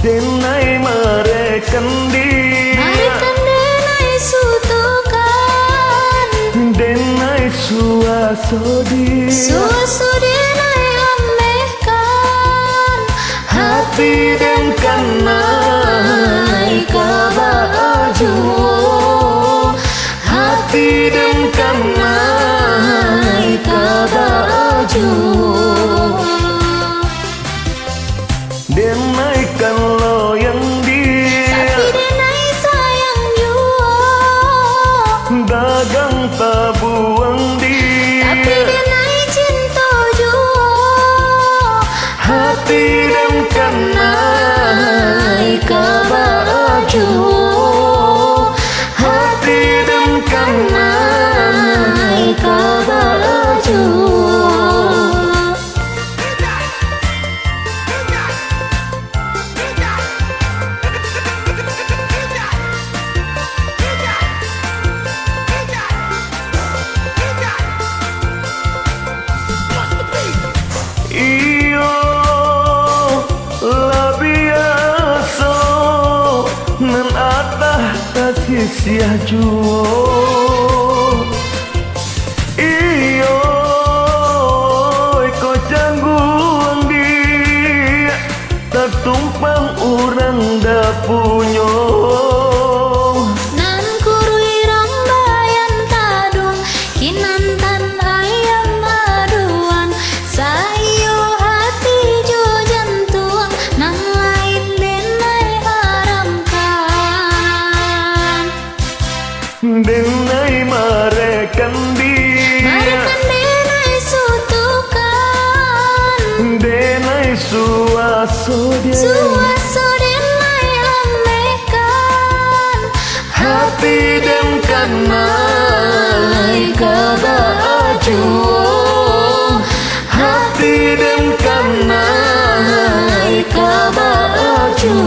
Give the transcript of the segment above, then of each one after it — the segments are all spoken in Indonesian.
denai merekan denai sutukan denai suasodi denai amehkan hati dan kanai kabaju hati dan kanai kabaju denai kalau yang tapi denai sayang jua dagang tabuang tapi denai cinta jua hati dan kanai kabaju hati dan kanai kabaju iyo lah biasa nan atah kasih sia juo iyo ko cangguang dia tak tumpang orang dah punyo nan kurui rambayan tadung kinantan ayam aduan sayo hati jo jantung nang lain denai haramkan denai merekan denai sutukan denai suaso denai amehkan hati dan kanai kabaju hati dan kanai kabaju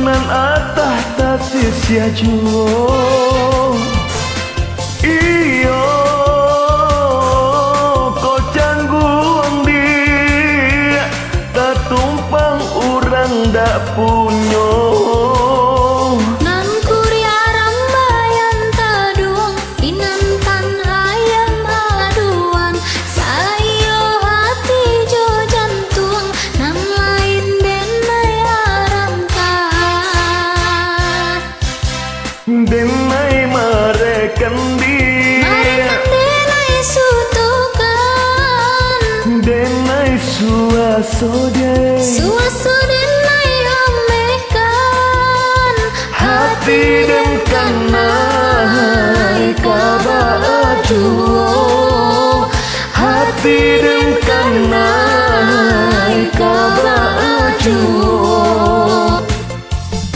nan atah tasih sia juo iyo ko cangguang dia tak tumpang orang dak punyo nan kuri arambayan tadung inantan ayam aduan sayo hati jo jantung nang lain denai haramkan denai merekan denai sutukan denai suaso denai amehkan hati dan kanai kabaju hati dan